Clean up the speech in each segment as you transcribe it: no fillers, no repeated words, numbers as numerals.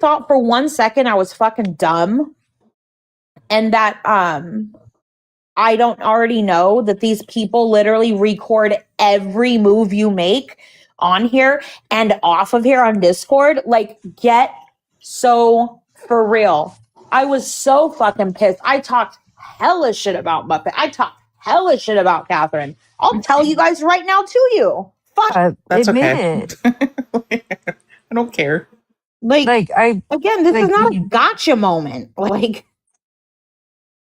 thought for 1 second I was fucking dumb and that I don't already know that these people literally record every move you make on here and off of here on Discord. Like, get so for real. I was so fucking pissed. I talked hella shit about Muppet. I talked hella shit about Catherine. I'll tell you guys right now to you. Fuck. That's Admit okay. it. I don't care. Like I again, this like, is not a gotcha moment. Like,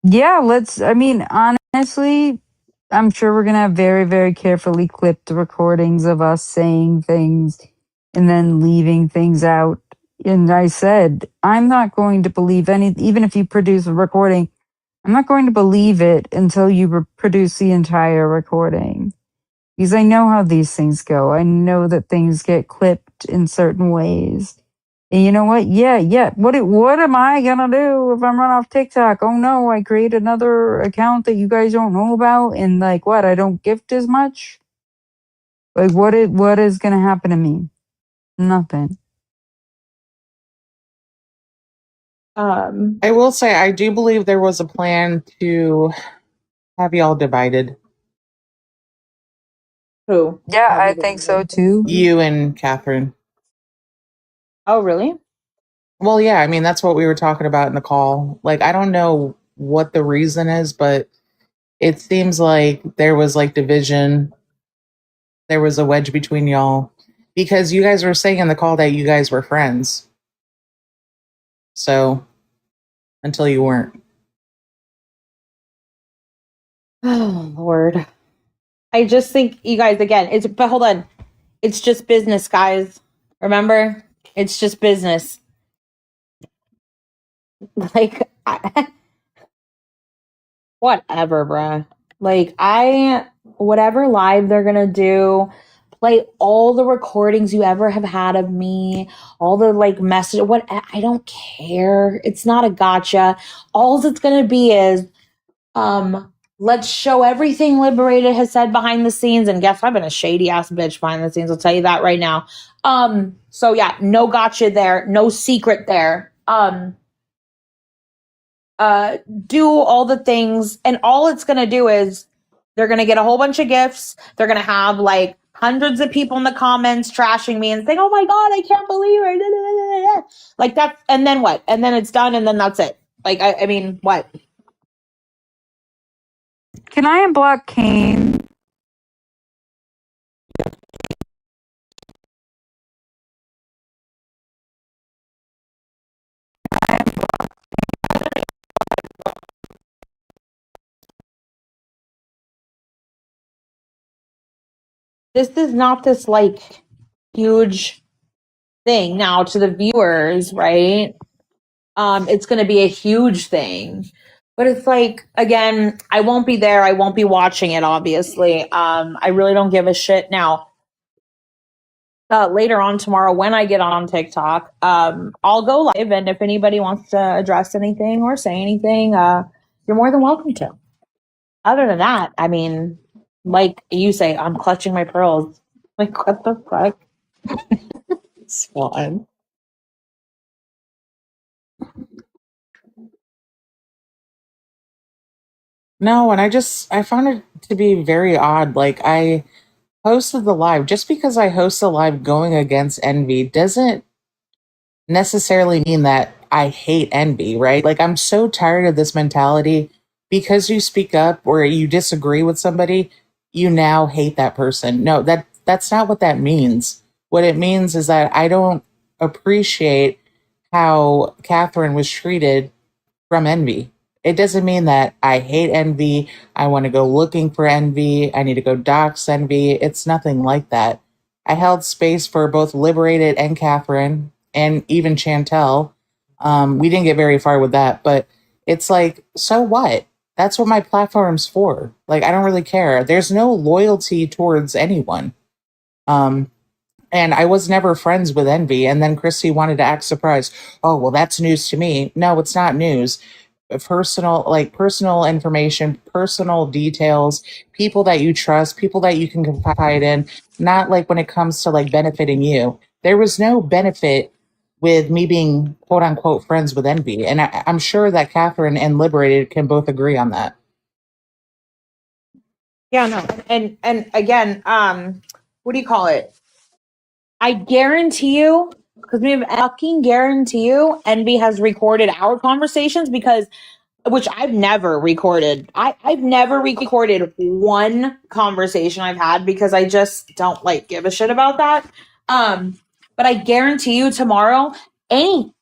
yeah, honestly, I'm sure we're gonna have very, very carefully clipped recordings of us saying things and then leaving things out. And I said, I'm not going to believe even if you produce a recording, I'm not going to believe it until you produce the entire recording. Because I know how these things go. I know that things get clipped in certain ways. And you know what? Yeah. What am I gonna do if I'm run off TikTok? Oh no, I create another account that you guys don't know about, and like what? I don't gift as much. Like what is gonna happen to me? Nothing. I will say, I do believe there was a plan to have y'all divided. who? Yeah, I think so too. You and Catherine. Oh, really? Well, yeah, I mean, that's what we were talking about in the call. Like, I don't know what the reason is, but it seems like there was like division. There was a wedge between y'all because you guys were saying in the call that you guys were friends. So, until you weren't. Oh, Lord. I just think you guys, again, but hold on. It's just business, guys. Remember? It's just business. Like, whatever, bruh. Like, whatever live they're gonna do, play all the recordings you ever have had of me, all the like message, I don't care. It's not a gotcha. All it's gonna be is, let's show everything Liberated has said behind the scenes. And guess I've been a shady ass bitch behind the scenes. I'll tell you that right now. So yeah, no gotcha there, no secret there. Do all the things, and all it's gonna do is they're gonna get a whole bunch of gifts. They're gonna have like hundreds of people in the comments trashing me and saying, "Oh my god, I can't believe it." Like that, and then what? And then it's done, and then that's it. Like I mean, what? Can I unblock Kane? This is not this like huge thing now to the viewers, right? It's going to be a huge thing, but it's like, again, I won't be there. I won't be watching it, obviously. I really don't give a shit now. Later on tomorrow, when I get on TikTok, I'll go live, and if anybody wants to address anything or say anything, you're more than welcome to. Other than that, I mean, like you say, I'm clutching my pearls. Like, what the fuck? Swan. No, and I found it to be very odd. Like, I hosted the live. Just because I host the live going against Envy doesn't necessarily mean that I hate Envy, right? Like, I'm so tired of this mentality. Because you speak up or you disagree with somebody, you now hate that person. No, that's not what that means. What it means is that I don't appreciate how Catherine was treated from Envy. It doesn't mean that I hate Envy. I want to go looking for Envy. I need to go dox Envy. It's nothing like that. I held space for both Liberated and Catherine and even Chantel. We didn't get very far with that, but it's like, so what? That's what my platform's for. Like, I don't really care. There's no loyalty towards anyone. And I was never friends with Envy. And then Christy wanted to act surprised. Oh, well, that's news to me. No, it's not news. Personal information, personal details, people that you trust, people that you can confide in, not like when it comes to like benefiting you. There was no benefit with me being quote unquote friends with Envy. And I'm sure that Catherine and Liberated can both agree on that. Yeah, no. And again, what do you call it? I guarantee you, because we have fucking guarantee you, Envy has recorded our conversations because, which I've never recorded. I've never recorded one conversation I've had because I just don't like give a shit about that. But I guarantee you tomorrow, even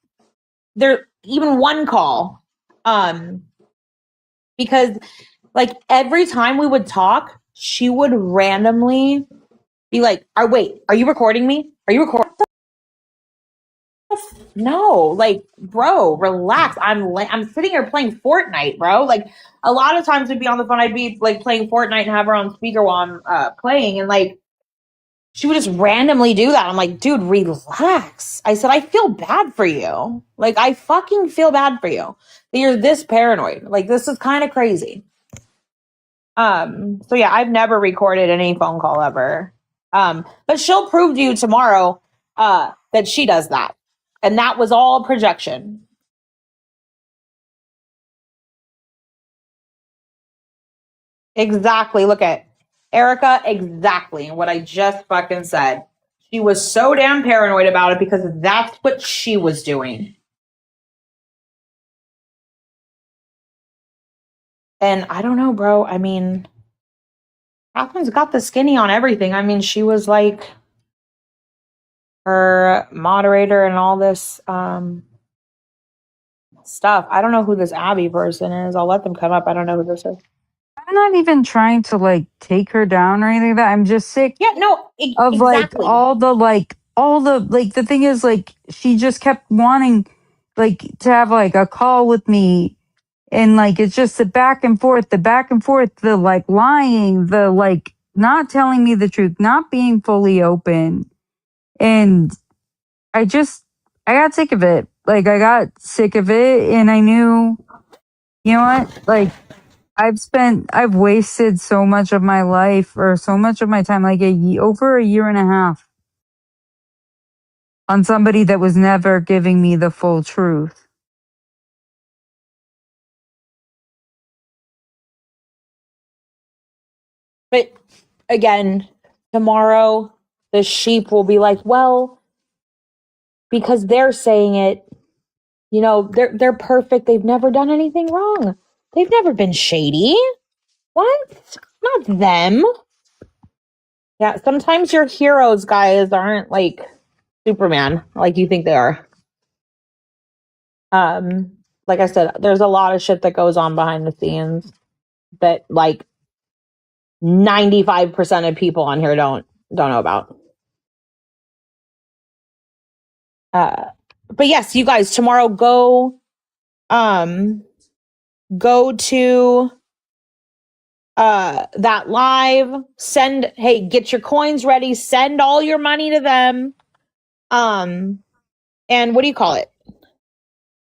one call, because like every time we would talk, she would randomly be like, "Oh, wait, are you recording me? Are you recording?" No, like, bro, relax. I'm sitting here playing Fortnite, bro. Like, a lot of times we'd be on the phone. I'd be like playing Fortnite and have her on speaker while I'm playing, and like she would just randomly do that. I'm like, dude, relax. I said, I feel bad for you. Like, I fucking feel bad for you that you're this paranoid. Like, this is kind of crazy. So yeah, I've never recorded any phone call ever. But she'll prove to you tomorrow that she does that. And that was all projection. Exactly. Look at Erica, exactly what I just fucking said. She was so damn paranoid about it because that's what she was doing. And I don't know, bro. I mean, Catherine's got the skinny on everything. I mean, she was like her moderator and all this stuff. I don't know who this Abby person is. I'll let them come up. I don't know who this is. I'm not even trying to like take her down or anything like that. I'm just sick Yeah, no, of exactly. all the the thing is like she just kept wanting like to have like a call with me, and like it's just the back and forth, the like lying, the like not telling me the truth, not being fully open. And I got sick of it. Like I got sick of it, and I knew, you know what? Like I've wasted so much of my life or so much of my time, like over a year and a half, on somebody that was never giving me the full truth. But again, tomorrow the sheep will be like, well, because they're saying it, you know, they're perfect. They've never done anything wrong. They've never been shady. What? Not them. Yeah, sometimes your heroes, guys, aren't like Superman like you think they are. Like I said, there's a lot of shit that goes on behind the scenes that like 95% of people on here don't know about. But yes, you guys, tomorrow go to that live, get your coins ready, send all your money to them. And what do you call it?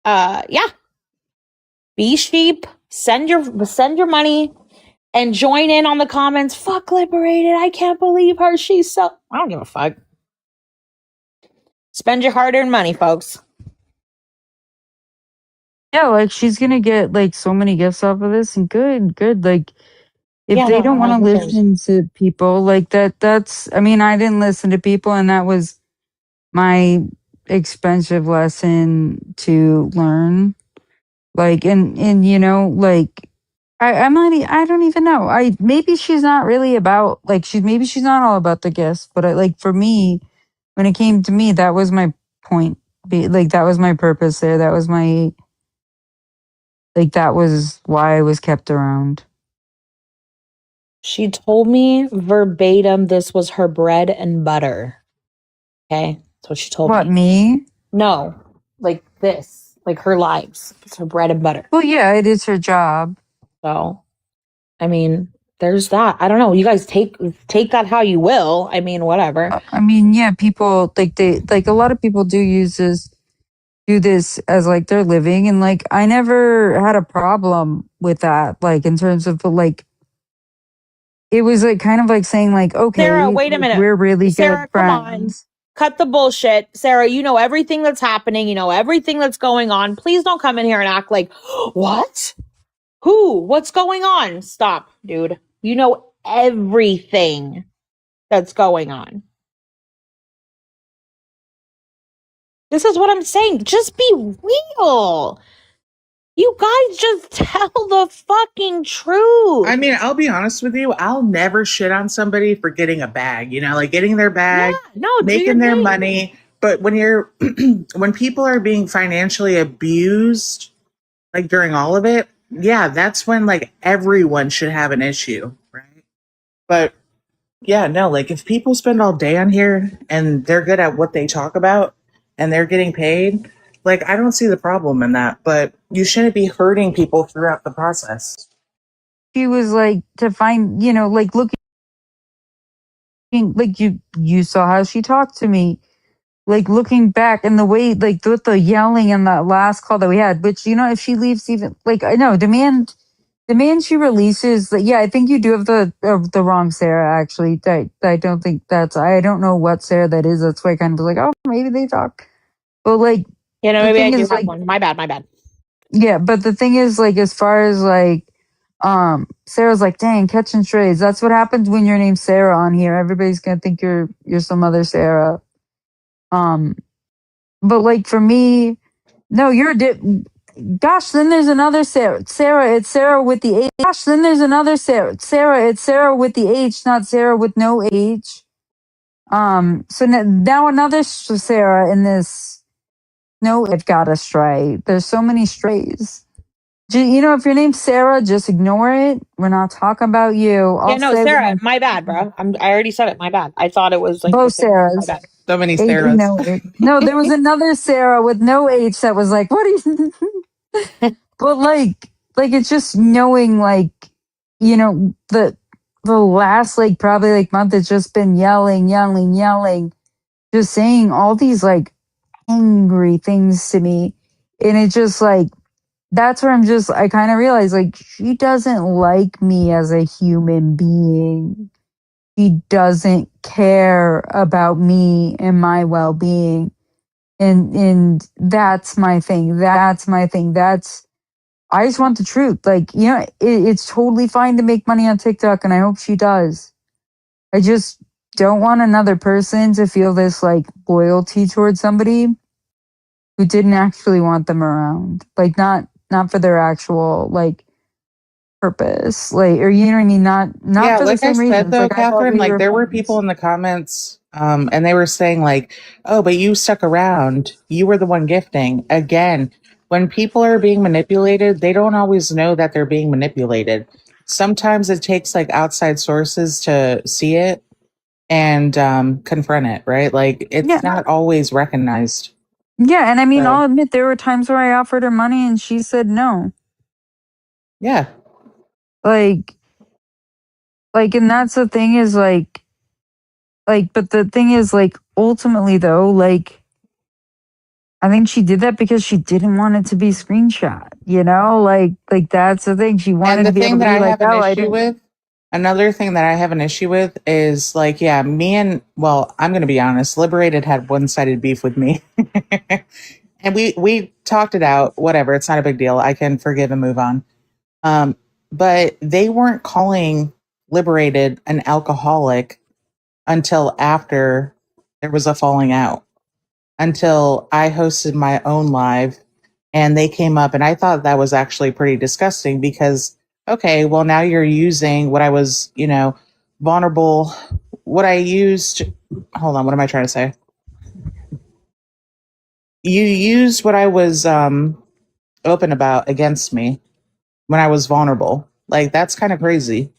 Yeah. Be sheep, send your money and join in on the comments. Fuck Liberated. I can't believe her. She's so I don't give a fuck. Spend your hard-earned money, folks. Yeah, like she's gonna get like so many gifts off of this, and good. Like if Yeah, they no, don't want to who cares? listen to people like that's I mean, I didn't listen to people, and that was my expensive lesson to learn. Like and you know, like I'm not I don't even know. I maybe she's not really about like she's not all about the gifts, but like for me, when it came to me, that was my point. Like that was my purpose there. That was my like that was why I was kept around. She told me verbatim this was her bread and butter. Okay? That's what she told What, me. me? No, like this, like her lives. It's her bread and butter. Well, yeah, it is her job. So, I mean, there's that. I don't know. You guys take that how you will. I mean, whatever. I mean, yeah, people like they like a lot of people do this as like their living, and like I never had a problem with that. Like in terms of like it was like kind of like saying like, Sarah, okay, wait a like minute. we're really good Sarah, come on. friends. cut the bullshit. Sarah, you know everything that's happening. You know everything that's going on. Please don't come in here and act like, what? Who? What's going on? Stop, dude. You know everything that's going on. This is what I'm saying. Just be real. You guys just tell the fucking truth. I mean, I'll be honest with you. I'll never shit on somebody for getting a bag, like getting their bag, Yeah, no, making their money. But when when people are being financially abused, like during all of it, yeah, that's when like everyone should have an issue, right? But yeah, no, like if people spend all day on here and they're good at what they talk about and they're getting paid, like I don't see the problem in that. But you shouldn't be hurting people throughout the process. She was like to find, like looking, like you saw how she talked to me, like looking back and the way, like with the yelling in that last call that we had, which, if she leaves even, like, I know, demand she releases, like, yeah, I think you do have the wrong Sarah, actually. I don't think I don't know what Sarah that is. That's why I kind of was like, oh, maybe they talk. But like, the maybe I thing do is, have like, one. My bad. yeah, but the thing is, like, as far as like, Sarah's like, dang, catching strays. That's what happens when you're named Sarah on here. Everybody's gonna think you're some other Sarah. Um, but like for me, no, you're gosh, then there's another Sarah. Sarah, it's Sarah with the H. Gosh, then there's another Sarah. Sarah, it's Sarah with the H, not Sarah with no H. So now another Sarah in this. No, I've got a stray. There's so many strays. If your name's Sarah, just ignore it. We're not talking about you. Yeah, I'll no, say Sarah, my bad, bro. I already said it. My bad. I thought it was like the both same. My Sarahs. bad. So many H, Sarahs. no, there was another Sarah with no H that was like, what are you? But like it's just knowing, like, the last, like, probably like month has just been yelling, just saying all these like angry things to me, and it just like that's where I kind of realize, like, she doesn't like me as a human being. She doesn't care about me and my well-being. And that's my thing. That's I just want the truth. Like, it's totally fine to make money on TikTok, and I hope she does. I just don't want another person to feel this like loyalty towards somebody who didn't actually want them around. Like, not for their actual like purpose. Like, or you know what I mean? Not Yeah, for the like I same said reasons. though, Like, I thought Catherine, we like were there were people friends. in the comments, and they were saying like, "Oh, but you stuck around. You were the one gifting." Again, when people are being manipulated, they don't always know that they're being manipulated. Sometimes it takes like outside sources to see it and confront it, right? Like Yeah. it's not always recognized. Yeah, and I mean, So I'll admit there were times where I offered her money and she said no. yeah, Like, and that's the thing is but the thing is, like, ultimately though, like, I think she did that because she didn't want it to be screenshot, like that's the thing. She and wanted the to be thing able to that be I like, have an oh, I issue didn't. with, another thing that I have an issue with is like, yeah, well, I'm going to be honest, Liberated had one-sided beef with me. And we talked it out, whatever, it's not a big deal. I can forgive and move on. But they weren't calling Liberated an alcoholic until after there was a falling out, until I hosted my own live and they came up, and I thought that was actually pretty disgusting because okay, well now you're using what I was, vulnerable, what I used. Hold on, what am I trying to say? You used what I was open about against me when I was vulnerable. Like that's kind of crazy.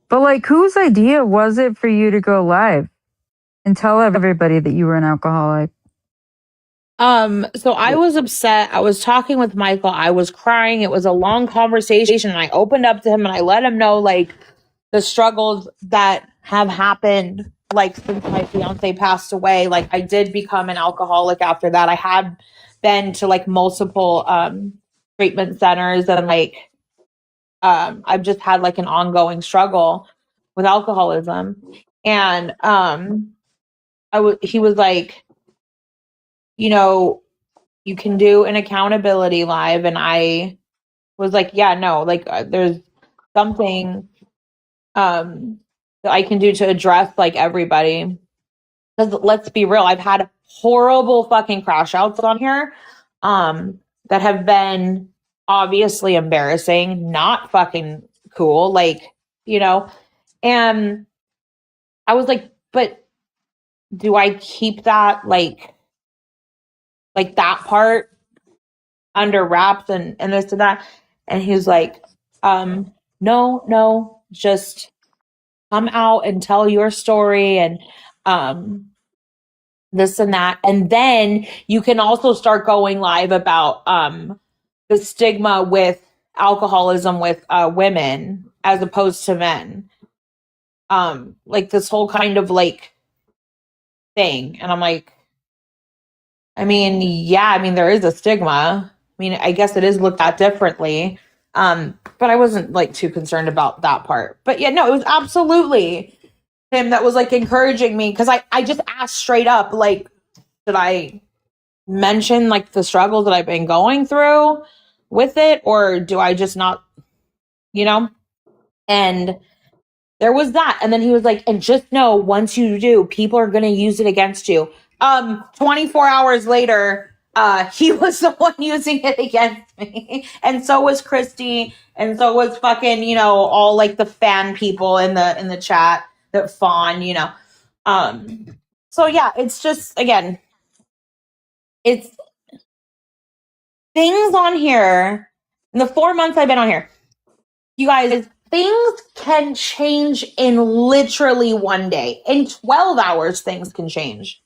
But like, whose idea was it for you to go live and tell everybody that you were an alcoholic? So I was upset. I was talking with Michael. I was crying. It was a long conversation. And I opened up to him and I let him know like the struggles that have happened like since my fiance passed away. Like I did become an alcoholic after that. I had been to like multiple treatment centers and like I've just had like an ongoing struggle with alcoholism. And he was like, you know, you can do an accountability live. And I was like, yeah, no, like there's something that I can do to address like everybody. Because let's be real, I've had horrible fucking crash outs on here that have been obviously embarrassing, not fucking cool, like, you know, and I was like, but do I keep that like that part under wraps and this and that? And he's like, no, just come out and tell your story and this and that. And then you can also start going live about the stigma with alcoholism with women as opposed to men. Like this whole kind of like thing. And I'm like, I mean, yeah, I mean, there is a stigma. I mean, I guess it is looked at differently. But I wasn't like too concerned about that part. But yeah, no, it was absolutely him that was like encouraging me because I just asked straight up, like, should I mention like the struggles that I've been going through with it, or do I just not, you know? And there was that. And then he was like, and just know once you do, people are gonna use it against you. 24 hours later, he was the one using it against me. And so was Christy, and so was fucking, you know, all like the fan people in the chat that fawn, you know. So yeah, it's just again, it's things on here in the 4 months I've been on here. You guys, things can change in literally one day. In 12 hours, things can change.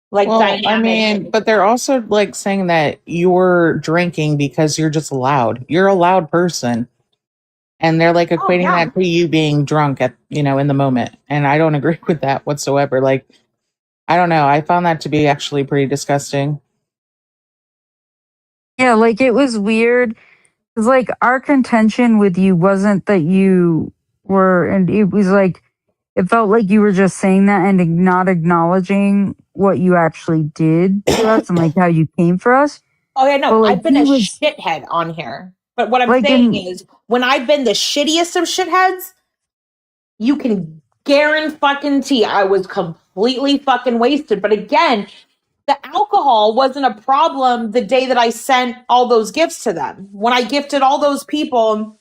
Like Well, I dynamic. mean, but they're also like saying that you're drinking because you're just loud. You're a loud person. And they're like equating that to you being drunk at, you know, in the moment. And I don't agree with that whatsoever. Like, I don't know. I found that to be actually pretty disgusting. Yeah, like it was weird. It's like our contention with you wasn't that you were, and it was like, it felt like you were just saying that and not acknowledging what you actually did to us and like how you came for us. Oh yeah, no, But like I've been he a was shithead on here. But what I'm like saying in is, when I've been the shittiest of shitheads, you can guarantee I was completely fucking wasted. But again, the alcohol wasn't a problem the day that I sent all those gifts to them. When I gifted all those people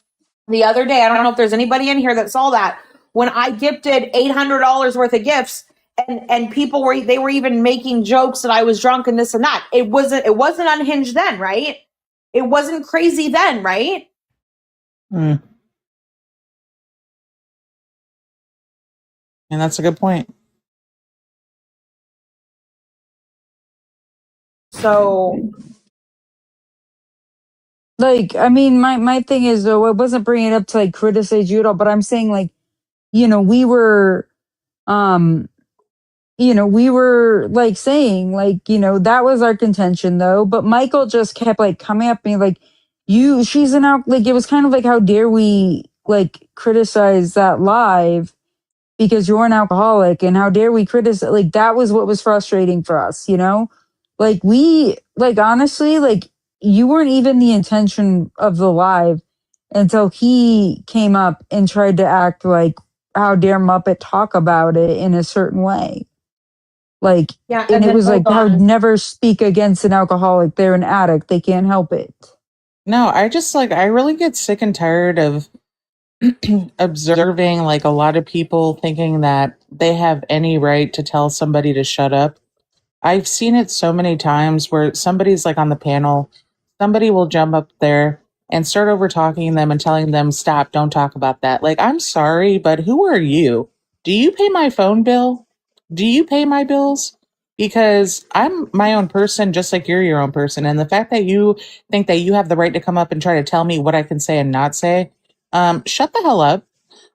the other day, I don't know if there's anybody in here that saw that. When I gifted $800 worth of gifts, and people were they were even making jokes that I was drunk and this and that. It wasn't unhinged then, right? It wasn't crazy then, right? Mm. And that's a good point. So like, I mean, my thing is though, I wasn't bringing it up to like criticize you at all, but I'm saying like, you know, um, we were like saying like, that was our contention though. But Michael just kept like coming up me like, she's an out. Like it was kind of like, how dare we like criticize that live because you're an alcoholic, and how dare we criticize? Like that was what was frustrating for us, Like we like honestly like you weren't even the intention of the live until he came up and tried to act like, how dare Muppet talk about it in a certain way. Like, yeah, and and it then was like, hold how on. never speak against an alcoholic. They're an addict. They can't help it. No, I really get sick and tired of observing like a lot of people thinking that they have any right to tell somebody to shut up. I've seen it so many times where somebody's like on the panel, somebody will jump up there and start over talking them and telling them, stop, don't talk about that. Like, I'm sorry, but who are you? Do you pay my phone bill? Do you pay my bills? Because I'm my own person, just like you're your own person. And the fact that you think that you have the right to come up and try to tell me what I can say and not say, shut the hell up.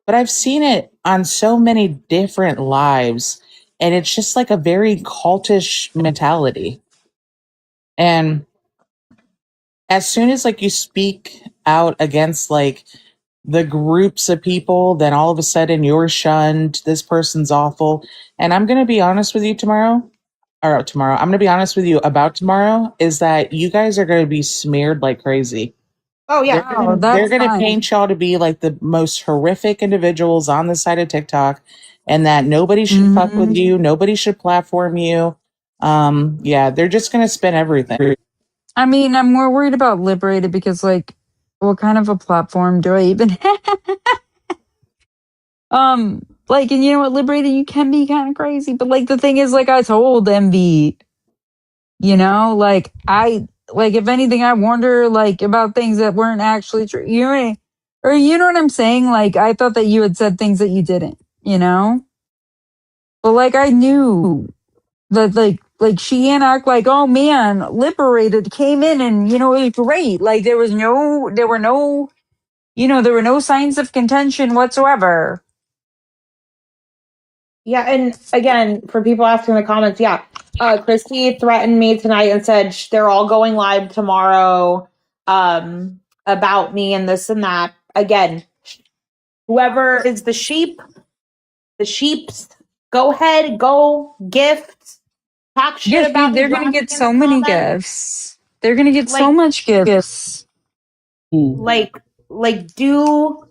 But I've seen it on so many different lives, and it's just like a very cultish mentality. And as soon as like you speak out against like the groups of people, then all of a sudden you're shunned. This person's awful. And I'm going to be honest with you tomorrow. I'm going to be honest with you about tomorrow is that you guys are going to be smeared like crazy. Oh yeah. They're that's gonna fine. paint y'all to be like the most horrific individuals on the side of TikTok, and that nobody should fuck with you, nobody should platform you. Yeah, they're just gonna spin everything. I mean, I'm more worried about Liberated because, like, what kind of a platform do I even have? Like, and you know what, Liberated, you can be kind of crazy, but like the thing is, like, I told MV, you know, like if anything, I wonder like about things that weren't actually true. Or you know what I'm saying? Like, I thought that you had said things that you didn't, you know? But like I knew that she and act like, oh man, Liberated came in and you know it was great. Like there were no signs of contention whatsoever. Yeah, and again, for people asking in the comments, yeah, Christy threatened me tonight and said they're all going live tomorrow about me and this and that. Again, whoever is the sheeps, go ahead, go gift, talk shit Yes, about me, they're gonna drop get me in the so many comments. gifts. They're gonna get so Like, much gifts. like, do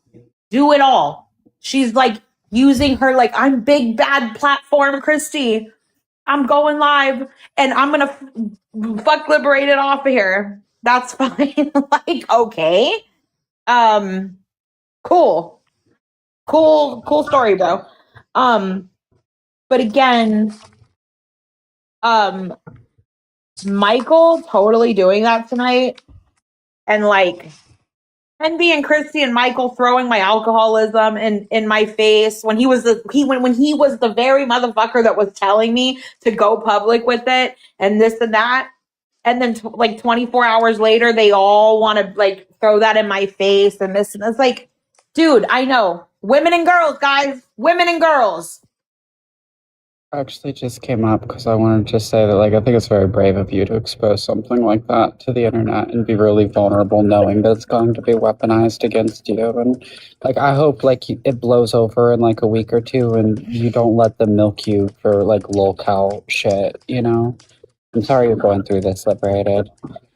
it all. She's like using her like I'm big bad platform, Christy. I'm going live and I'm gonna fuck Liberated off of here. That's fine. Like, okay. Um, cool. Cool story, bro. But again, um, Michael totally doing that tonight. And like Envy and Christy and Michael throwing my alcoholism in my face when he was when he was the very motherfucker that was telling me to go public with it and this and that. And then like 24 hours later, they all want to like throw that in my face and this and it's like, dude, I know. Women and girls, guys. Women and girls. Actually just came up because I wanted to say that like I think it's very brave of you to expose something like that to the internet and be really vulnerable knowing that it's going to be weaponized against you. And like I hope like it blows over in like a week or two and you don't let them milk you for like lolcow shit, you know? I'm sorry you're going through this, Liberated.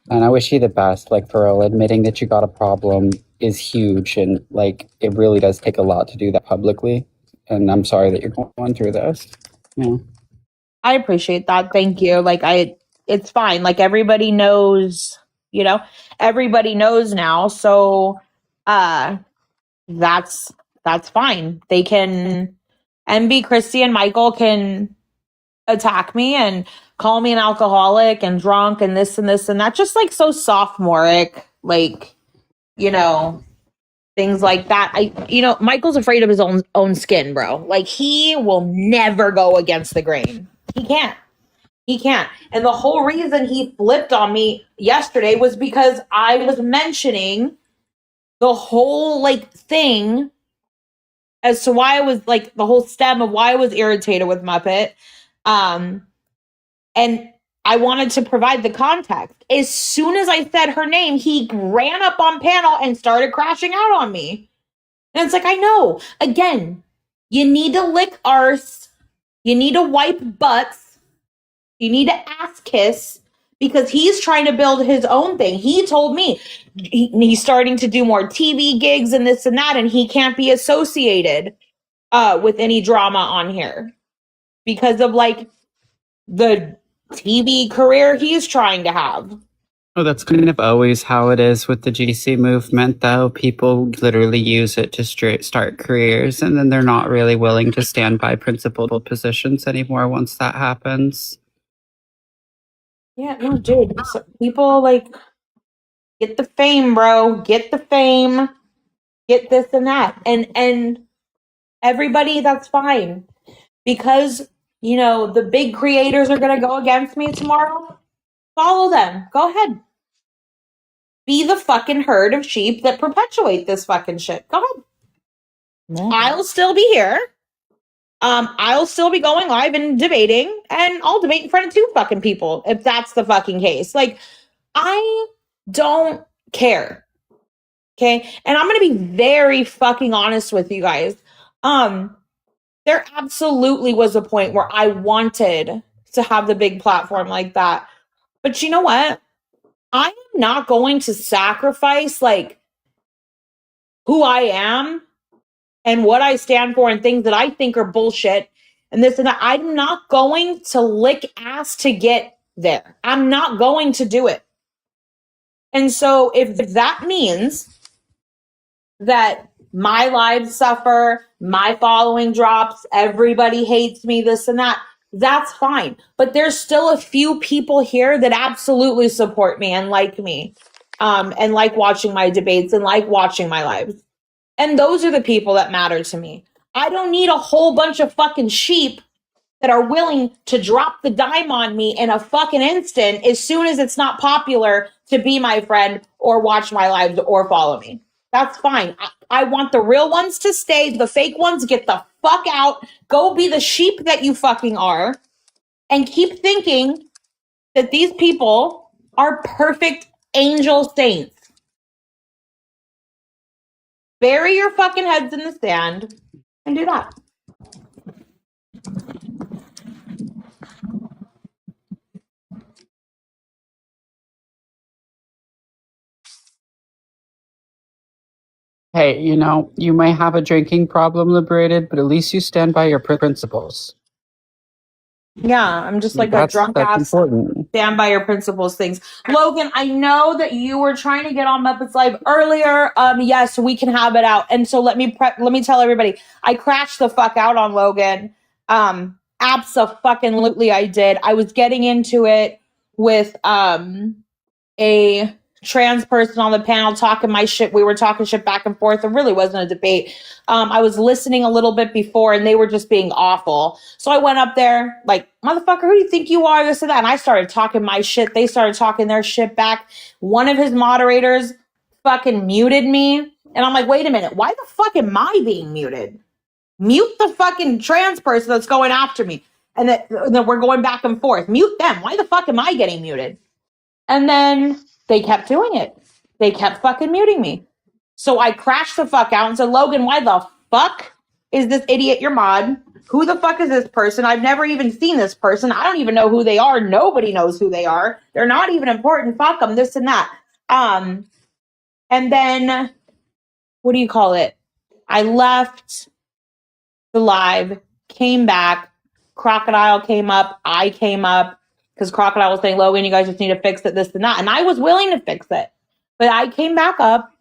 And I wish you the best. Like for real, admitting that you got a problem is huge and like it really does take a lot to do that publicly. And I'm sorry that you're going through this. Yeah. I appreciate that. Thank you. Like it's fine. Like everybody knows, everybody knows now. So that's fine. They can MB, Christy, and Michael can attack me and call me an alcoholic and drunk and this and this and that. Just like so sophomoric, like, things like that. Michael's afraid of his own skin, bro. Like he will never go against the grain. He can't. And the whole reason he flipped on me yesterday was because I was mentioning the whole like thing as to why I was like the whole stem of why I was irritated with Muppet. And I wanted to provide the context. As soon as I said her name, he ran up on panel and started crashing out on me. And it's like, I know. Again, you need to lick arse. You need to wipe butts. You need to ass kiss because he's trying to build his own thing. He told me he's starting to do more TV gigs and this and that, and he can't be associated with any drama on here because of like the TV career he's trying to have. Oh, that's kind of always how it is with the GC movement, though. People literally use it to start careers, and then they're not really willing to stand by principled positions anymore once that happens. Yeah, no, dude. So people like get the fame, bro. Get the fame. Get this and that, and everybody. That's fine because the big creators are gonna go against me tomorrow. Follow them. Go ahead. Be the fucking herd of sheep that perpetuate this fucking shit. Go ahead. Yeah. I'll still be here. I'll still be going live and debating, and I'll debate in front of 2 fucking people if that's the fucking case. Like, I don't care. Okay. And I'm going to be very fucking honest with you guys. There absolutely was a point where I wanted to have the big platform like that. But you know what? I am not going to sacrifice like who I am and what I stand for and things that I think are bullshit and this and that. I'm not going to lick ass to get there. I'm not going to do it. And so if that means that my lives suffer, my following drops, everybody hates me, this and that, that's fine. But there's still a few people here that absolutely support me and like me, and like watching my debates and like watching my lives. And those are the people that matter to me. I don't need a whole bunch of fucking sheep that are willing to drop the dime on me in a fucking instant as soon as it's not popular to be my friend or watch my lives or follow me. That's fine. I want the real ones to stay. The fake ones, get the fuck out. Go be the sheep that you fucking are. And keep thinking that these people are perfect angel saints. Bury your fucking heads in the sand and do that. Hey, you may have a drinking problem, Liberated, but at least you stand by your principles. Yeah, I'm just like a drunk That's ass important. stand by your principles things. Logan, I know that you were trying to get on Muppets Live earlier. Yes, we can have it out. And so let me tell everybody, I crashed the fuck out on Logan. Abso-fucking-lutely I did. I was getting into it with a trans person on the panel talking my shit. We were talking shit back and forth. It really wasn't a debate. I was listening a little bit before and they were just being awful. So I went up there like, motherfucker, who do you think you are? This and that. And I started talking my shit. They started talking their shit back. One of his moderators fucking muted me. And I'm like, wait a minute. Why the fuck am I being muted? Mute the fucking trans person that's going after me. And then we're going back and forth. Mute them. Why the fuck am I getting muted? And then they kept doing it. They kept fucking muting me. So I crashed the fuck out and said, Logan, why the fuck is this idiot your mod? Who the fuck is this person? I've never even seen this person. I don't even know who they are. Nobody knows who they are. They're not even important. Fuck them, this and that. And then, what do you call it? I left the live, came back. Crocodile came up. I came up. Because Crocodile was saying, Logan, you guys just need to fix it, this and that. And I was willing to fix it. But I came back up,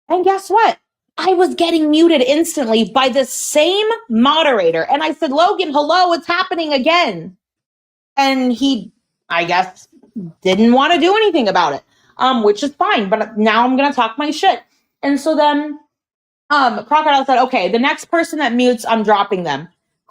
and guess what? I was getting muted instantly by the same moderator. And I said, Logan, hello, it's happening again. And he, I guess, didn't want to do anything about it, which is fine. But now I'm going to talk my shit. And so then Crocodile said, okay, the next person that mutes, I'm dropping them.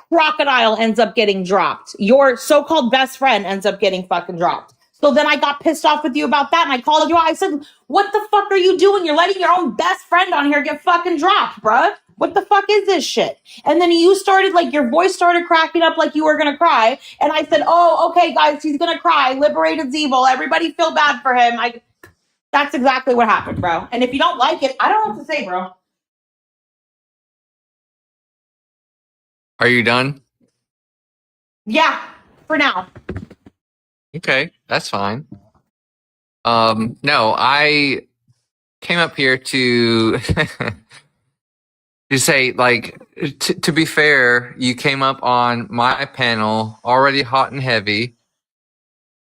Crocodile ends up getting dropped. Your so-called best friend ends up getting fucking dropped. So then I got pissed off with you about that and I called you out. I said, what the fuck are you doing? You're letting your own best friend on here get fucking dropped, bruh. What the fuck is this shit? And then you started, like, your voice started cracking up like you were gonna cry. And I said, oh, okay, guys, he's gonna cry. Liberated's evil. Everybody feel bad for him. That's exactly what happened, bro. And if you don't like it, I don't know what to say, bro. Are you done? Yeah, for now. Okay, that's fine. No, I came up here to to say, like, to be fair, you came up on my panel already hot and heavy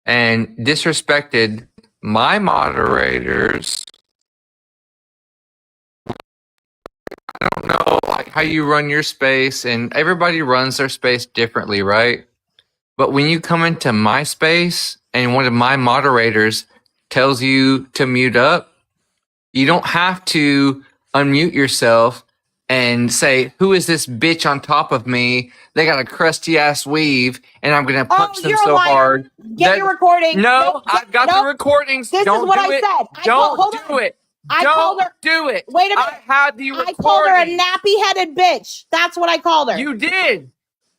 and disrespected my moderators. I don't know, like, how you run your space, and everybody runs their space differently, right? But when you come into my space and one of my moderators tells you to mute up, you don't have to unmute yourself and say, who is this bitch on top of me? They got a crusty ass weave and I'm going to punch them so hard. Get your recording. No, I've got the recordings. This Don't is what do I it. said. Don't do it. Don't do it. Wait a minute. I had the recording. I called her a nappy-headed bitch. That's what I called her. You did.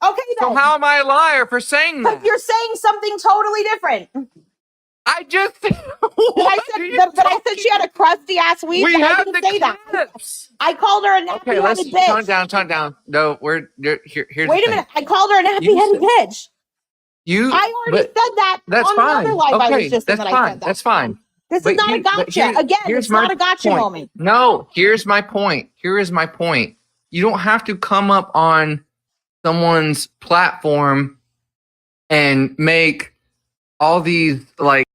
Okay, then. So how am I a liar for saying that? You're saying something totally different. I just But I said she had a crusty ass weave. We I have didn't the say that. clips. I called her a Okay, let's nappy-headed bitch. tone down. No, here's Wait the a thing. minute. I called her a nappy-headed bitch. I already said that That's on the fine. other live I was Okay, just in that's that I fine. said that. That's fine. This But is not a gotcha. Again, here's it's not a gotcha point. moment. No, here's my point. Here is my point. You don't have to come up on someone's platform and make all these like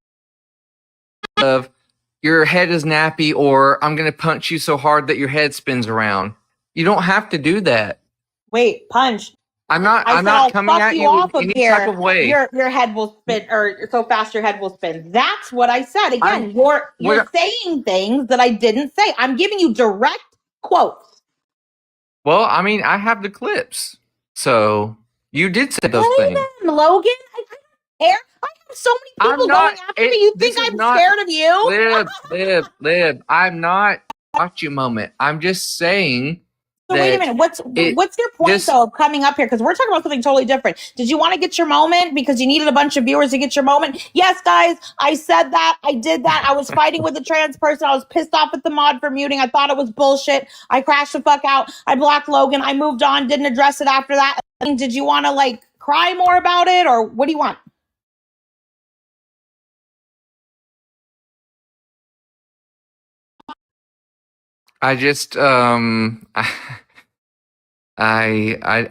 of your head is nappy or I'm going to punch you so hard that your head spins around. You don't have to do that. Wait, punch. I'm not coming fuck at you you off in of any here. type of way. Your head will spin, or so fast your head will spin. That's what I said. Again, you're saying things that I didn't say. I'm giving you direct quotes. Well, I mean, I have the clips, so you did say those Play things. them, Logan. I don't care. I have so many people going after me. You think I'm scared of you? Lib. I'm not got you moment. I'm just saying. So wait a minute. What's your point though of coming up here? Because we're talking about something totally different. Did you want to get your moment because you needed a bunch of viewers to get your moment? Yes, guys. I said that. I did that. I was fighting with a trans person. I was pissed off at the mod for muting. I thought it was bullshit. I crashed the fuck out. I blocked Logan. I moved on. Didn't address it after that. Did you want to like cry more about it, or what do you want? I just I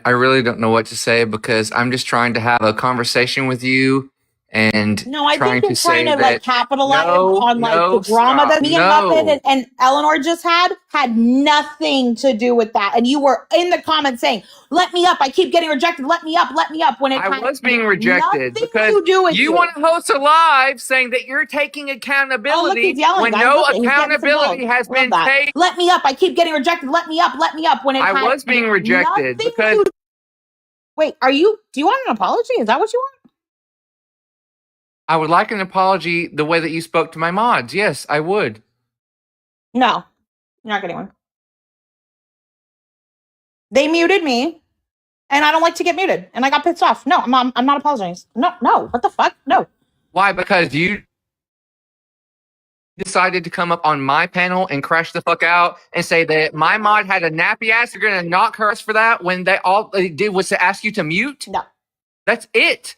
really don't know what to say because I'm just trying to have a conversation with you and no, I think you're trying to like capitalize on like the drama that me and Muppet and Eleanor just had nothing to do with that. And you were in the comments saying, "Let me up! I keep getting rejected. Let me up! Let me up!" When it I was being rejected because you want to host a live saying that you're taking accountability when no accountability has been taken. Let me up! I keep getting rejected. Let me up! Let me up! When it I was being rejected because. Wait, do you want an apology? Is that what you want? I would like an apology the way that you spoke to my mods. Yes, I would. No, you're not getting one. They muted me, and I don't like to get muted, and I got pissed off. No, I'm not apologizing. No, what the fuck? No. Why? Because you decided to come up on my panel and crash the fuck out and say that my mod had a nappy ass. You're gonna knock her for that when all they did was to ask you to mute? No. That's it.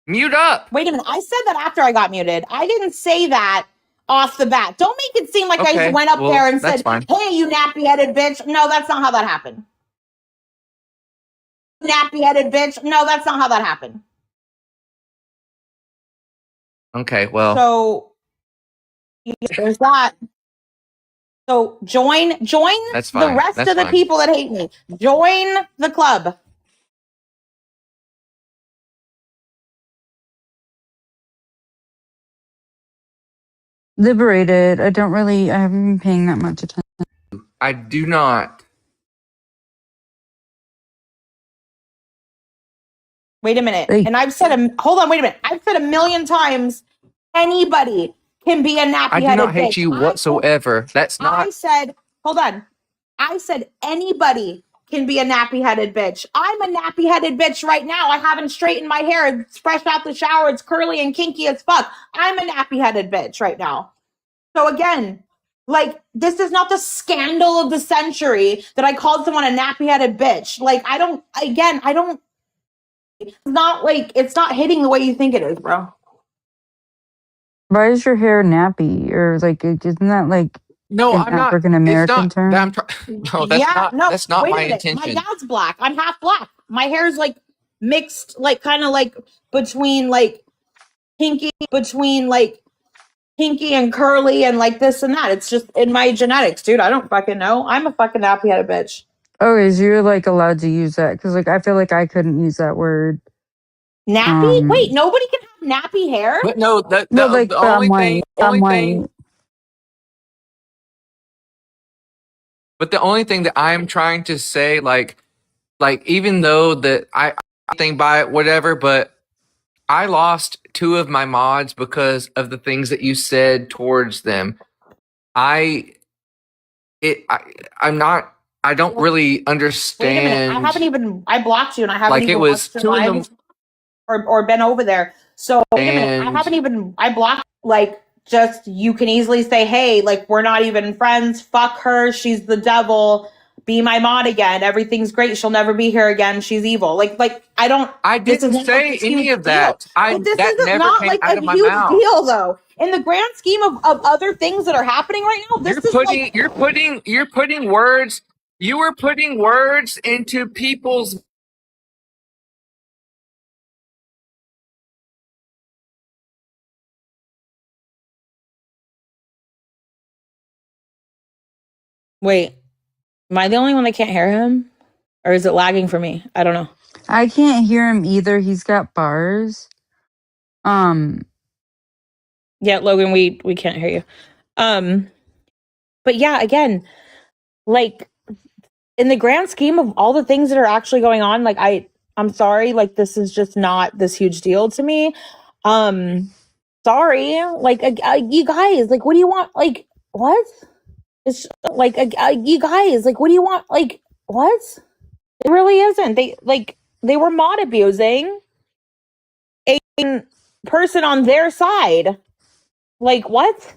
Mute up. Wait a minute. I said that after I got muted. I didn't say that off the bat. Don't make it seem like I just went up there and said, "Hey, you nappy-headed bitch." No, that's not how that happened. Nappy-headed bitch. No, that's not how that happened. Okay, well. So there's that. So join the rest of the people that hate me. Join the club. Liberated. I haven't been paying that much attention. I do not. Wait a minute. And I've said hold on, wait a minute. I've said a million times, anybody can be a nappy-headed bitch. I do not hate you whatsoever. That's not. I said, hold on. I said anybody can be a nappy-headed bitch. I'm a nappy-headed bitch right now. I haven't straightened my hair. It's fresh out the shower. It's curly and kinky as fuck. I'm a nappy-headed bitch right now. So again, like, this is not the scandal of the century that I called someone a nappy-headed bitch. Like, it's not hitting the way you think it is, bro. Why is your hair nappy? Or like, isn't that like an African American term? That's not my intention. My dad's black. I'm half black. My hair's like mixed, like kind of like between like pinky and curly and like this and that. It's just in my genetics, dude. I don't fucking know. I'm a fucking nappy-headed bitch. Okay, so you're like allowed to use that because like I feel like I couldn't use that word. Nappy? Wait, nobody can have nappy hair? But no, the only thing. But the only thing that I'm trying to say, like even though that I think by it, whatever, but I lost 2 of my mods because of the things that you said towards them. I don't really understand. Wait a minute. I blocked you and I haven't even it was 2 of them or been over there. So wait a minute. I blocked like, just, you can easily say, hey, like, we're not even friends. Fuck her. She's the devil. Be my mod again. Everything's great. She'll never be here again. She's evil. Like, I didn't say any of that. But this That isn't never not came like out a of my huge mouth. deal, though. In the grand scheme of other things that are happening right now, this is like, You're putting words. You were putting words into people's. wait, am I the only one that can't hear him? Or is it lagging for me? I don't know. I can't hear him either. He's got bars. Yeah, Logan, we can't hear you. But yeah, again, like, in the grand scheme of all the things that are actually going on, like, I'm sorry, like, this is just not this huge deal to me. Sorry, like, you guys, like, what do you want? Like, what? It's like, you guys, like, what do you want? Like, what? It really isn't. They were mod abusing a person on their side. Like, what?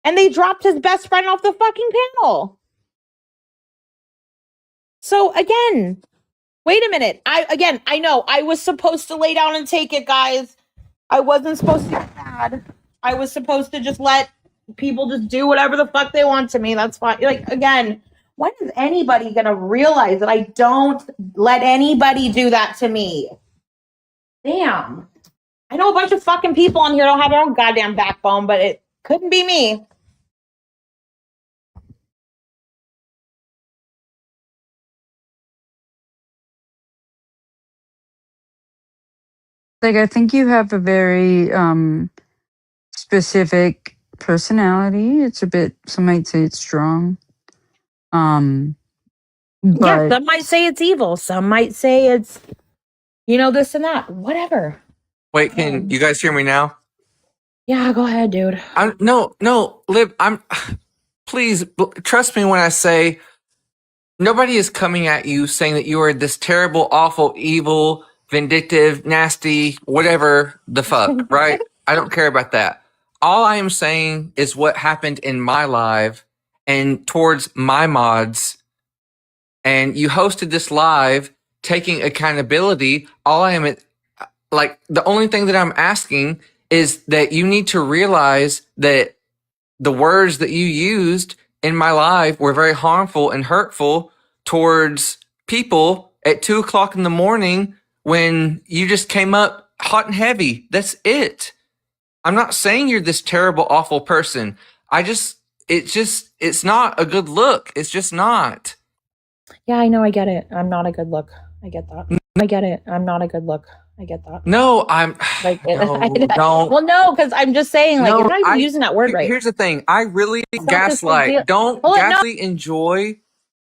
And they dropped his best friend off the fucking panel. So again, wait a minute. I know I was supposed to lay down and take it, guys. I wasn't supposed to get mad. I was supposed to just let people just do whatever the fuck they want to me. That's fine. Like, again, when is anybody gonna realize that I don't let anybody do that to me? Damn. I know a bunch of fucking people on here don't have their own goddamn backbone, but it couldn't be me. Like, I think you have a very specific personality. It's a bit, some might say it's strong. Yeah, But some might say it's evil. Some might say it's, this and that. Whatever. Wait, can you guys hear me now? Yeah, go ahead, dude. No, Lib. Please trust me when I say nobody is coming at you saying that you are this terrible, awful, evil, vindictive, nasty, whatever the fuck, right? I don't care about that. All I am saying is what happened in my live and towards my mods. And you hosted this live taking accountability. All I am like, the only thing that I'm asking is that you need to realize that the words that you used in my live were very harmful and hurtful towards people at 2 o'clock in the morning when you just came up hot and heavy. That's it. I'm not saying you're this terrible, awful person. It's not a good look. It's just not. Yeah, I know. I get it. I'm not a good look. I get that. I get it. I'm not a good look. I get that. No, I'm Like, no, don't. well, no, because I'm just saying, like, No, you're not even using that word right. Here's the thing. I really It's not this big deal. gaslight. Don't Hold on, no. gaslight. Enjoy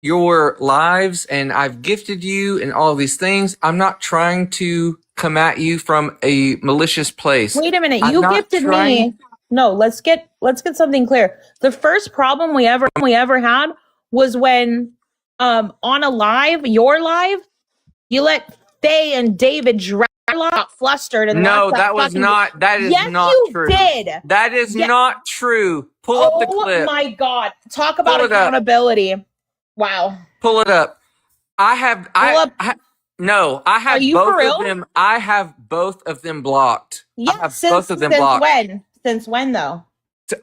your lives, and I've gifted you and all of these things. I'm not trying to come at you from a malicious place. Wait a minute. I'm You not gifted trying- me. No, let's get something clear. The first problem we ever had was when on a live, your live, you let Faye and David drag got flustered and No, lost that was fucking. not. That is Yes, not you true. did. That is Yeah. not true. Pull up the clip. Oh my God! Talk about Pull it up. accountability. Wow. Pull it up. I have. No, I have Are you both for real? of them. I have both of them blocked. Yeah. I have both of them blocked. When? Since when though?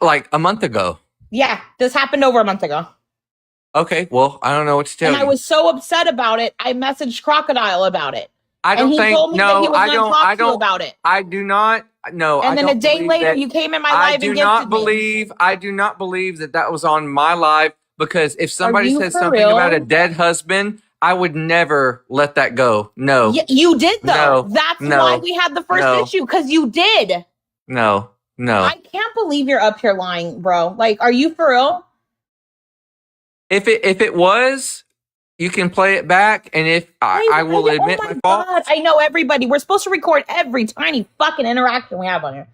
Like a month ago. Yeah, this happened over a month ago. Okay, well, I don't know what to tell you. And I was so upset about it, I messaged Crocodile about it. I don't and he think. told me that he was going to talk to you about it. I do not. No. And I then don't a day believe later, that- you came in my live and gifted me. I do not believe that that was on my live, because if somebody you says for something real? about a dead husband, I would never let that go. No. Yeah, you did though. No. That's No. why we had the first issue, because you did. No. I can't believe you're up here lying, bro. Like, are you for real? If it was, you can play it back, and if I will admit my fault. God, I know everybody. We're supposed to record every tiny fucking interaction we have on here.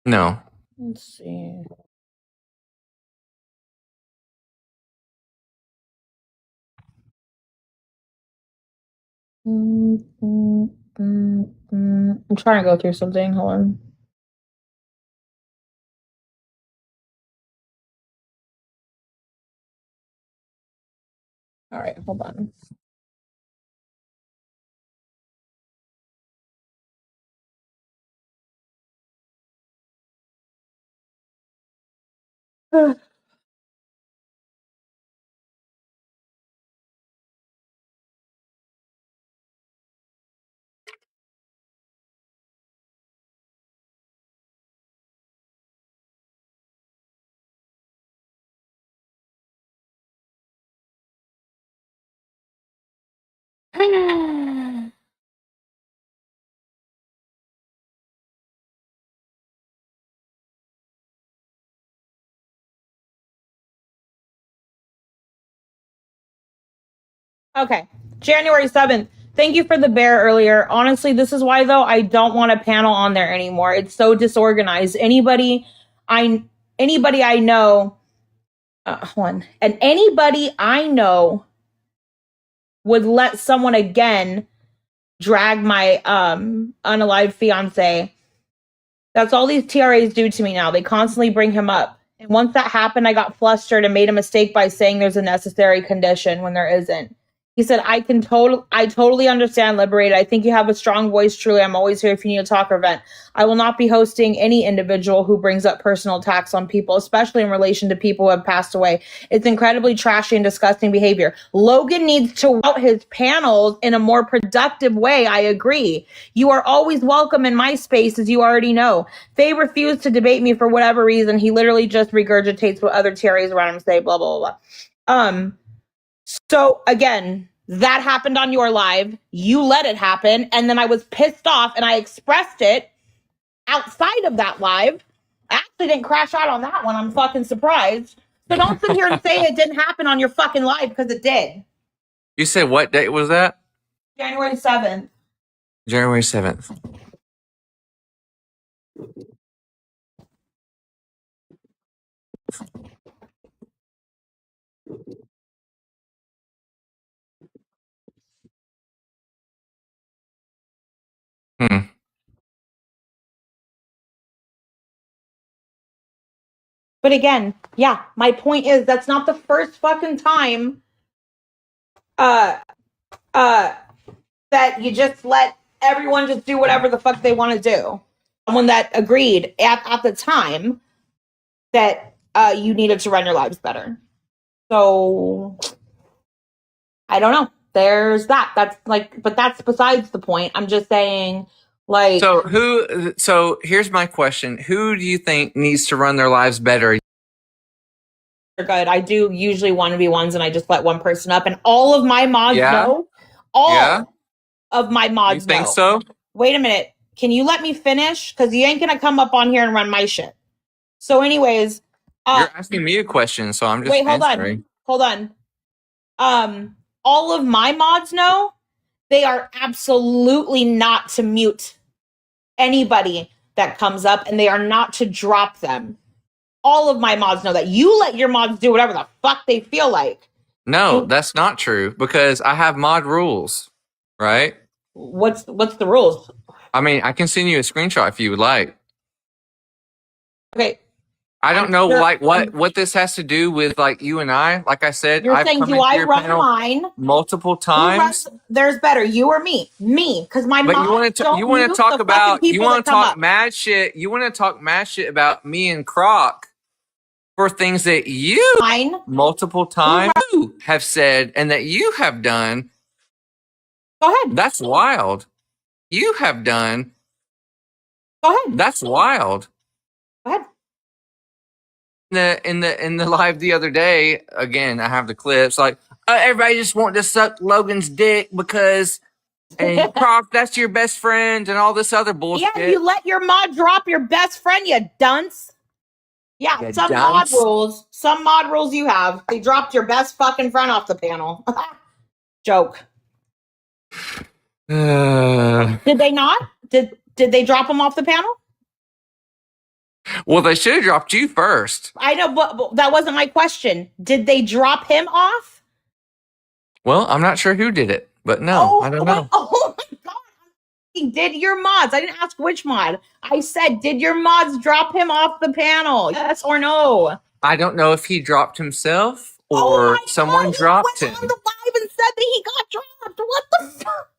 No. Let's see. I'm trying to go through something. Hold on. All right, hold on. Okay, January 7th. Thank you for the bear earlier. Honestly, this is why though I don't want a panel on there anymore. It's so disorganized. I anybody I know hold on. And anybody I know would let someone again drag my unalived fiance. That's all these TRAs do to me now. They constantly bring him up. And once that happened, I got flustered and made a mistake by saying there's a necessary condition when there isn't. He said, I totally understand, Liberated. I think you have a strong voice. Truly, I'm always here if you need to talk or vent. I will not be hosting any individual who brings up personal attacks on people, especially in relation to people who have passed away. It's incredibly trashy and disgusting behavior. Logan needs to out his panels in a more productive way. I agree. You are always welcome in my space, as you already know. Faye refused to debate me for whatever reason. He literally just regurgitates what other TRAs around him say, blah, blah, blah, blah. So again, that happened on your live. You let it happen. And then I was pissed off and I expressed it outside of that live. I actually didn't crash out on that one. I'm fucking surprised. So don't sit here and say it didn't happen on your fucking live, because it did. You said what date was that? January 7th. January 7th. But again, yeah, my point is that's not the first fucking time that you just let everyone just do whatever the fuck they want to do. Someone that agreed at the time that you needed to run your lives better. So I don't know. There's that. That's like, but that's besides the point. I'm just saying, like. So here's my question: who do you think needs to run their lives better? Good. I do usually 1v1s, and I just let one person up, and all of my mods know. All of my mods know. You think know. so? Wait a minute. Can you let me finish? Because you ain't gonna come up on here and run my shit. So, anyways, you're asking me a question, so I'm just answering. Hold on. All of my mods know they are absolutely not to mute anybody that comes up, and they are not to drop them. All of my mods know that. You let your mods do whatever the fuck they feel like. No, that's not true, because I have mod rules, right? What's the rules? I mean, I can send you a screenshot if you would like. Okay. I don't know, like what this has to do with like you and I. Like I said, you're saying, do I run mine multiple times? There's better, you or me? Me, because my mom. You want to talk about? You want to talk mad shit? You want to talk mad shit about me and Croc for things that you multiple times have said and that you have done? Go ahead. That's wild. You have done. Go ahead. That's wild. Go ahead. In the live the other day, again, I have the clips like everybody just want to suck Logan's dick because and Croc, that's your best friend and all this other bullshit. Yeah, you let your mod drop your best friend, you dunce. Yeah, you some dunce. Mod rules you have. They dropped your best fucking friend off the panel. Joke. Did they not? Did they drop him off the panel? Well, they should have dropped you first. I know, but that wasn't my question. Did they drop him off? Well, I'm not sure who did it, but no, I don't know. Oh my God. asking, did your mods? I didn't ask which mod. I said, did your mods drop him off the panel? Yes or no? I don't know if he dropped himself Oh or my someone God, dropped he went on him. the live and said that he got dropped. What the fuck?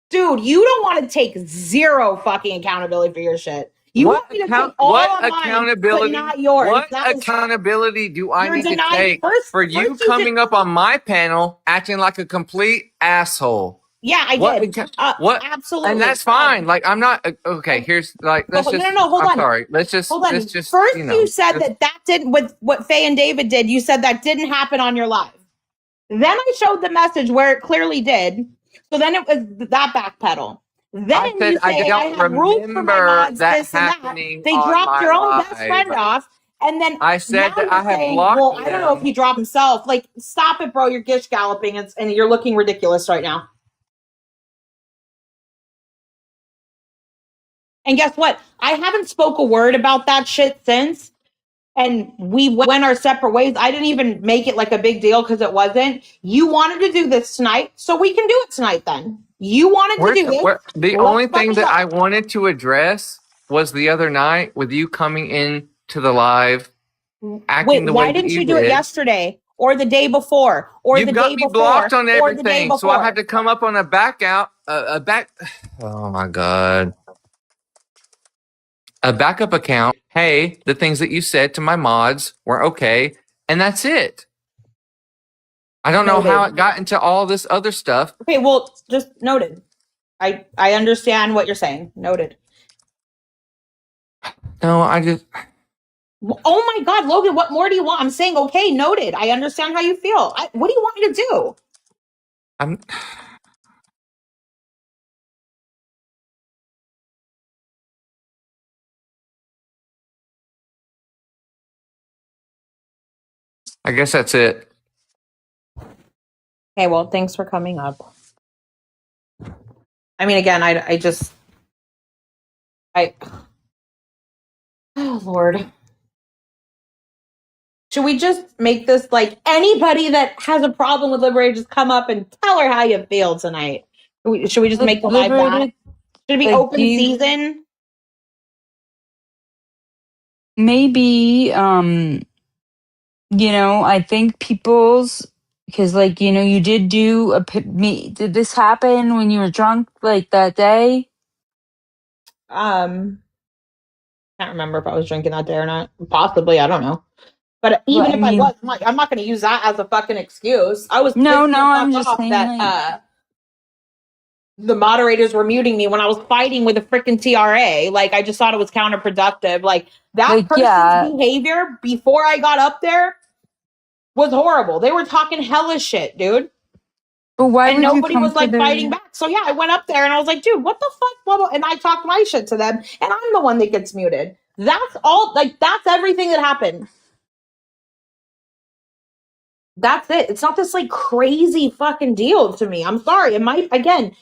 Dude, you don't want to take zero fucking accountability for your shit. You want me to take all of mine, but not yours. What That is, accountability do I you're need to denying. take First for you you coming up on my panel acting like a complete asshole? Yeah, I What? did. What? Absolutely. And that's fine. Like I'm not okay. Here's like let's just. No, hold I'm on. sorry. Let's just. Hold on. Let's just. First, You know. you said that didn't, with what Faye and David did, you said that didn't happen on your live. Then I showed the message where it clearly did. So then it was that backpedal. Then I said you say I don't have rules for my remember mods, that this and that. happening They on dropped my your own best live. friend off. And then I said now that you're I have saying, blocked well, I don't know if him. he dropped himself. Like, stop it, bro. You're gish galloping and you're looking ridiculous right now. And guess what? I haven't spoke a word about that shit since. And we went our separate ways. I didn't even make it like a big deal because it wasn't. You wanted to do this tonight, so we can do it tonight then. You wanted to do this. The only thing that I wanted to address was the other night with you coming in to the live, acting the way why that didn't you you do it did. yesterday or the day before or You've the got day me before blocked on or the day everything, before? so I had to come up on a back out, a back. Oh my god. A backup account. Hey, the things that you said to my mods were okay, and that's it. I don't know how it got into all this other stuff. Okay, well, just noted. I understand what you're saying. Noted. No, I just. Oh my God, Logan, what more do you want? I'm saying, okay, noted. I understand how you feel. What do you want me to do? I'm. I guess that's it. Okay, well, thanks for coming up. I mean, again, oh Lord. Should we just make this like anybody that has a problem with Liberated, just come up and tell her how you feel tonight? Should we just make the live that? Should it be open season? Maybe, I think because you did did this happen when you were drunk like that day? Can't remember if I was drinking that day or not. Possibly, I don't know. But even if I was, I'm not going to use that as a fucking excuse. I was No, pissed the I'm fuck just off saying, that the moderators were muting me when I was fighting with a freaking TRA. Like, I just thought it was counterproductive. Like, that person's behavior before I got up there was horrible. They were talking hella shit, dude. But why and would nobody you come was like fighting back. So yeah, I went up there and I was like, dude, what the fuck? Blah, blah. And I talked my shit to them, and I'm the one that gets muted. That's all. Like, that's everything that happened. That's it. It's not this like crazy fucking deal to me. I'm sorry. It might, again,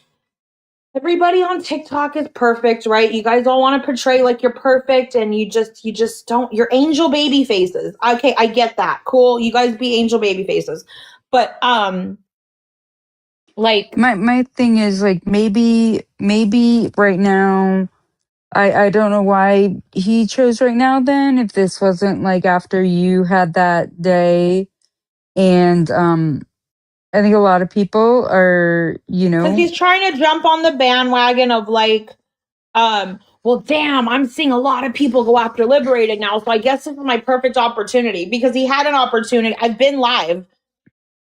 everybody on TikTok is perfect, right? You guys all want to portray like you're perfect, and you just don't. You're angel baby faces. Okay, I get that. Cool. You guys be angel baby faces. But like my thing is like maybe right now I don't know why he chose right now then, if this wasn't like after you had that day. And I think a lot of people are, because he's trying to jump on the bandwagon of like, well, damn, I'm seeing a lot of people go after Liberated now, so I guess this is my perfect opportunity, because he had an opportunity. I've been live.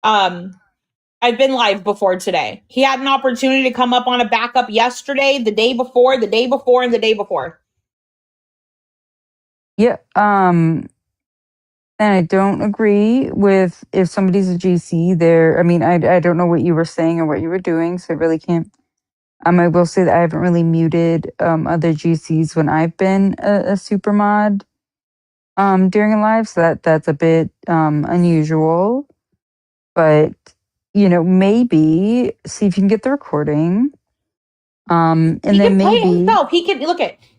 I've been live before today. He had an opportunity to come up on a backup yesterday, the day before, and the day before. Yeah. And I don't agree with if somebody's a GC there. I mean, I don't know what you were saying or what you were doing, so I really can't. I will say that I haven't really muted other GCs when I've been a super mod during a live, so that's a bit unusual. But maybe see if you can get the recording. And he then can play maybe himself.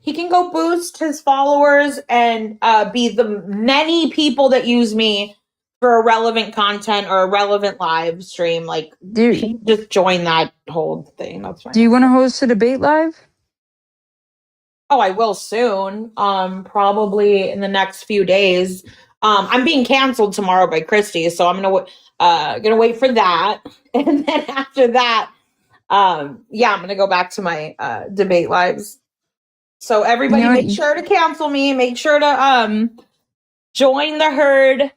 He can go boost his followers and be the many people that use me for a relevant content or a relevant live stream, like just join that whole thing. That's fine. Do you want to host a debate live? Oh, I will soon. Probably in the next few days. I'm being canceled tomorrow by Christy, so I'm gonna wait for that, and then after that, yeah, I'm gonna go back to my debate lives. So everybody, make sure to cancel me. Make sure to join the herd.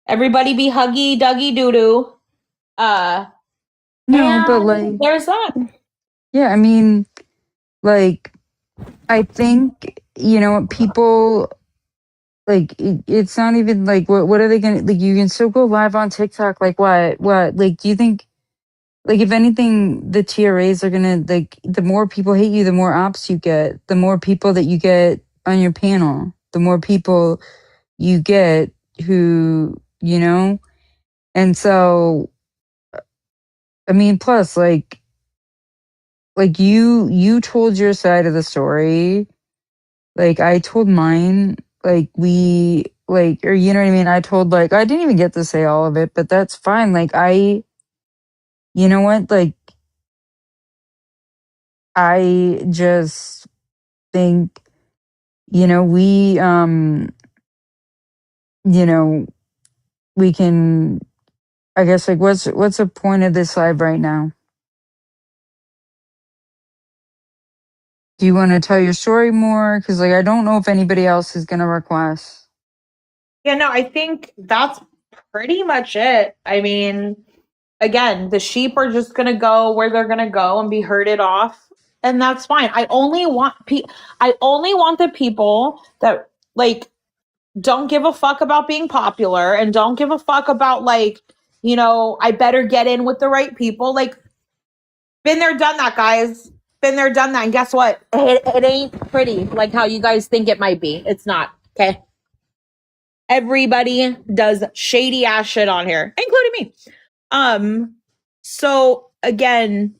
Everybody be huggy, Dougie, doo doo. No, but like, there's that. Yeah, I mean, like, I think people like it's not even like what are they gonna like? You can still go live on TikTok. Like what? Like, do you think? Like, if anything, the TRAs are gonna like the more people hate you, the more ops you get, the more people that you get on your panel, the more people you get who, and so, I mean, plus like you told your side of the story, like I told mine, like we like, or you know what I mean? I told, like, I didn't even get to say all of it, but that's fine. Like you know what? Like, I just think, we we can, I guess, like, what's the point of this live right now? Do you want to tell your story more? Because, like, I don't know if anybody else is gonna request. Yeah, no, I think that's pretty much it. I mean, again, the sheep are just gonna go where they're gonna go and be herded off, and that's fine. I only want the people that like don't give a fuck about being popular and don't give a fuck about like, I better get in with the right people. Like, been there, done that, guys. Been there, done that. And guess what? It ain't pretty like how you guys think it might be. It's not. Okay. Everybody does shady ass shit on here, including me. So again,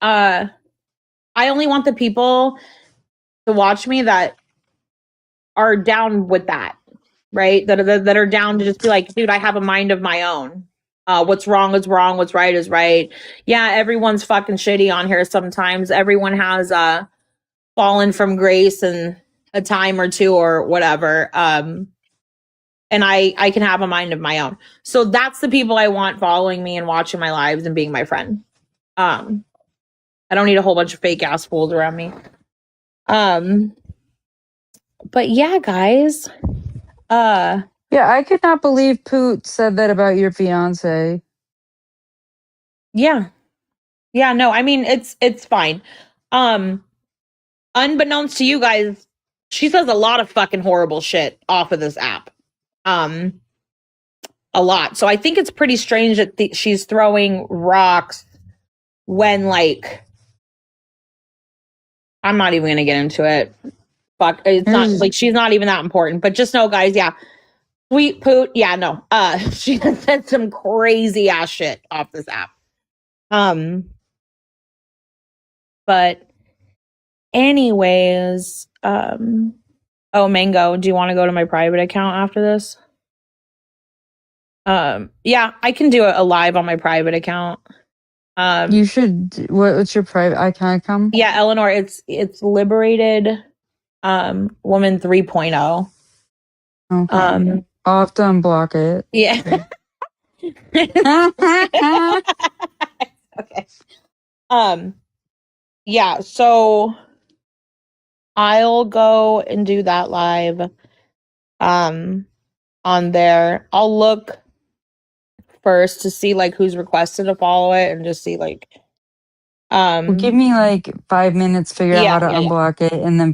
I only want the people to watch me that are down with that, right? That are down to just be like, dude, I have a mind of my own. What's wrong is wrong. What's right is right. Yeah, everyone's fucking shitty on here sometimes. Everyone has fallen from grace in a time or two or whatever. And I can have a mind of my own. So that's the people I want following me and watching my lives and being my friend. I don't need a whole bunch of fake ass fools around me. But yeah, guys. Yeah, I could not believe Poot said that about your fiance. Yeah. Yeah, no, I mean it's fine. Unbeknownst to you guys, she says a lot of fucking horrible shit off of this app. A lot. So I think it's pretty strange that she's throwing rocks when, like, I'm not even gonna get into it. Fuck, it's not like she's not even that important. But just know, guys, yeah, sweet Poot, yeah, no, she has said some crazy ass shit off this app. But anyways, oh, Mango, do you want to go to my private account after this? Yeah, I can do a live on my private account. You should. What's your private? I can't come. Yeah, Eleanor, it's Liberated, Woman 3.0. Okay. I'll have to unblock it. Yeah. Okay. Yeah, so I'll go and do that live on there. I'll look first to see like who's requested to follow it and just see like well, give me like 5 minutes, figure out how to unblock it, and then